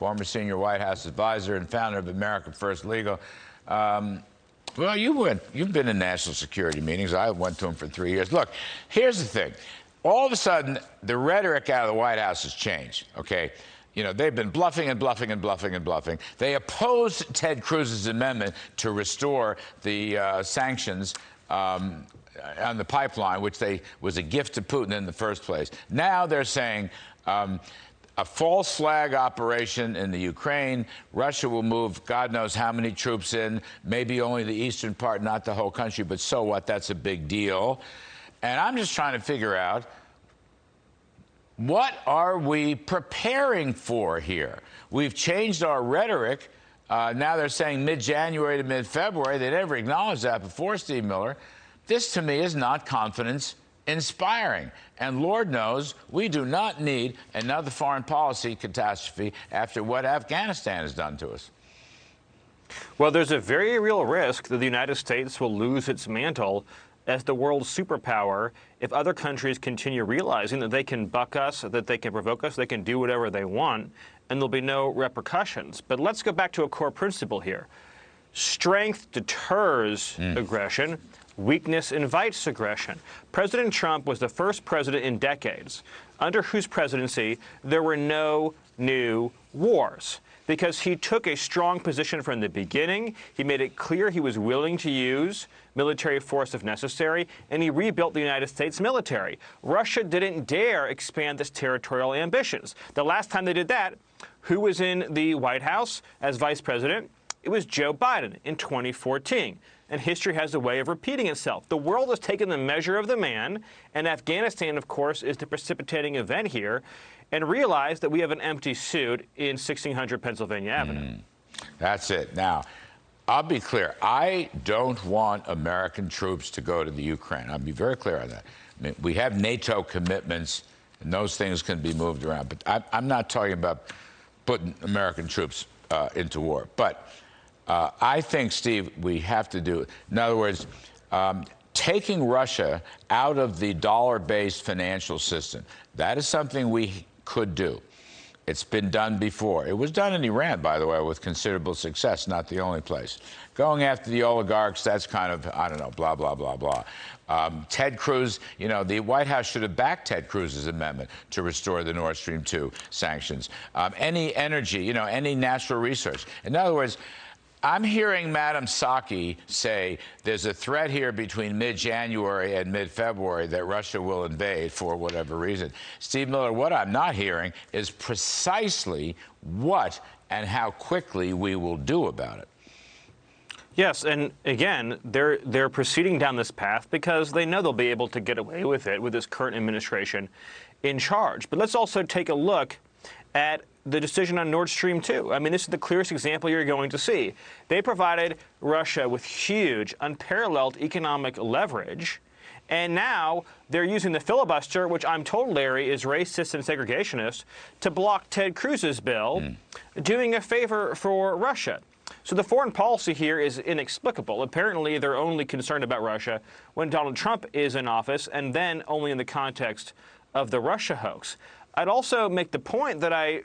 former senior White House advisor and founder of America First Legal. Well, you've been in national security meetings. I went to them for 3 years. Look, here's the thing. All of a sudden, the rhetoric out of the White House has changed, okay? You know, they've been bluffing and bluffing and bluffing and bluffing. They opposed Ted Cruz's amendment to restore the sanctions on the pipeline, which was a gift to Putin in the first place. Now they're saying a false flag operation in the Ukraine. Russia will move God knows how many troops in, maybe only the eastern part, not the whole country, but so what? That's a big deal. And I'm just trying to figure out, what are we preparing for here? We've changed our rhetoric. Now they're saying mid-January to mid-February. They never acknowledged that before, Steve Miller. This, to me, is not confidence inspiring. And Lord knows we do not need another foreign policy catastrophe after what Afghanistan has done to us. Well, there's a very real risk that the United States will lose its mantle as the world's superpower if other countries continue realizing that they can buck us, that they can provoke us, they can do whatever they want, and there'll be no repercussions. But let's go back to a core principle here. Strength deters aggression. Weakness invites aggression. President Trump was the first president in decades under whose presidency there were no new wars, because he took a strong position from the beginning. He made it clear he was willing to use military force if necessary, and he rebuilt the United States military. Russia didn't dare expand its territorial ambitions. The last time they did that, who was in the White House as vice president? It was Joe Biden in 2014. And history has a way of repeating itself. The world has taken the measure of the man, and Afghanistan, of course, is the precipitating event here, and realized that we have an empty suit in 1600 Pennsylvania Avenue. That's it. Now, I'll be clear. I don't want American troops to go to the Ukraine. I'll be very clear on that. I mean, we have NATO commitments, and those things can be moved around. But I'm not talking about putting American troops into war. But I think, Steve, we have to do it. In other words, taking Russia out of the dollar-based financial system, that is something we could do. It's been done before. It was done in Iran, by the way, with considerable success, not the only place. Going after the oligarchs, that's kind of, I don't know, blah, blah, blah, blah. Ted Cruz, you know, the White House should have backed Ted Cruz's amendment to restore the Nord Stream 2 sanctions. Any energy, you know, any natural resource. In other words, I'm hearing Madam Psaki say there's a threat here between mid-January and mid-February that Russia will invade for whatever reason. Steve Miller, what I'm not hearing is precisely what and how quickly we will do about it. Yes, and again, they're proceeding down this path because they know they'll be able to get away with it with this current administration in charge. But let's also take a look at the decision on Nord Stream 2. I mean, this is the clearest example you're going to see. They provided Russia with huge, unparalleled economic leverage, and now they're using the filibuster, which I'm told, Larry, is racist and segregationist, to block Ted Cruz's bill, doing a favor for Russia. So the foreign policy here is inexplicable. Apparently, they're only concerned about Russia when Donald Trump is in office, and then only in the context of the Russia hoax. I'd also make the point that I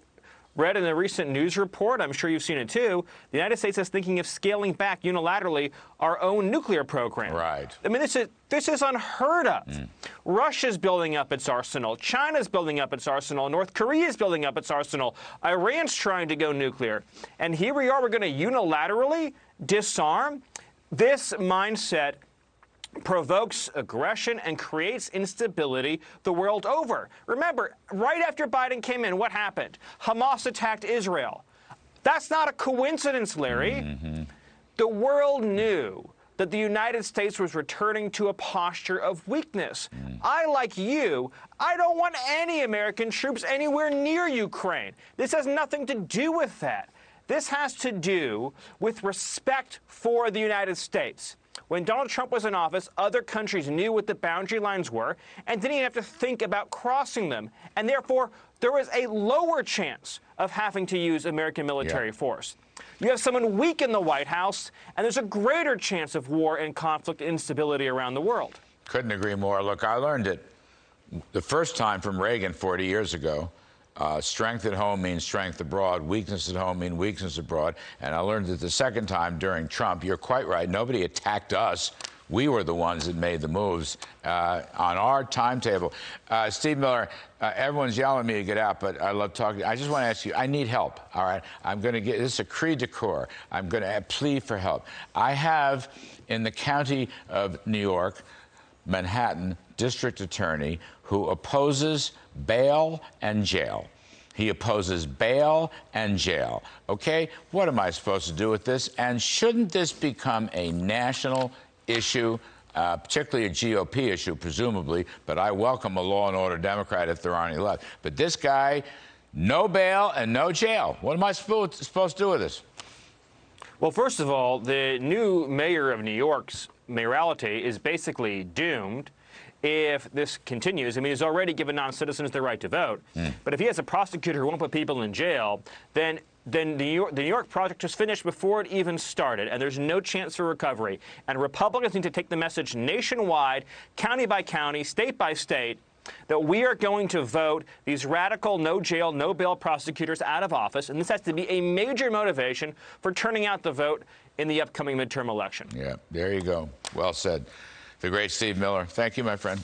read in a recent news report, I'm sure you've seen it too, the United States is thinking of scaling back unilaterally our own nuclear program. Right. I mean, this is unheard of. Russia's building up its arsenal. China's building up its arsenal. North Korea's building up its arsenal. Iran's trying to go nuclear. And here we are, we're going to unilaterally disarm. This mindset provokes aggression and creates instability the world over. Remember, right after Biden came in, what happened? Hamas attacked Israel. That's not a coincidence, Larry. The world knew that the United States was returning to a posture of weakness. I, like you, I don't want any American troops anywhere near Ukraine. This has nothing to do with that. This has to do with respect for the United States. When Donald Trump was in office, other countries knew what the boundary lines were and didn't even have to think about crossing them. And therefore, there was a lower chance of having to use American military force. You have someone weak in the White House, and there's a greater chance of war and conflict and instability around the world. Couldn't agree more. Look, I learned it the first time from Reagan 40 years ago. Strength at home means strength abroad. Weakness at home means weakness abroad. And I learned it the second time during Trump. You're quite right. Nobody attacked us. We were the ones that made the moves on our timetable. Steve Miller, everyone's yelling at me to get out, but I love talking. I just want to ask you, I need help, all right? I'm going to get, this is a cri de coeur. I'm going to plead for help. I have, in the county of New York, Manhattan district attorney who opposes bail and jail. He opposes bail and jail. Okay, what am I supposed to do with this? And shouldn't this become a national issue, particularly a GOP issue, presumably, but I welcome a law and order Democrat if there aren't any left. But this guy, no bail and no jail. What am I supposed to do with this? Well, first of all, the new mayor of New York's mayoralty is basically doomed if this continues. I mean, he's already given non-citizens the right to vote. But if he has a prosecutor who won't put people in jail, then the New York project was finished before it even started, and there's no chance for recovery. And Republicans need to take the message nationwide, county by county, state by state, that we are going to vote these radical no jail, no bail prosecutors out of office, and this has to be a major motivation for turning out the vote in the upcoming midterm election. Yeah, there you go. Well said. The great Steve Miller. Thank you, my friend.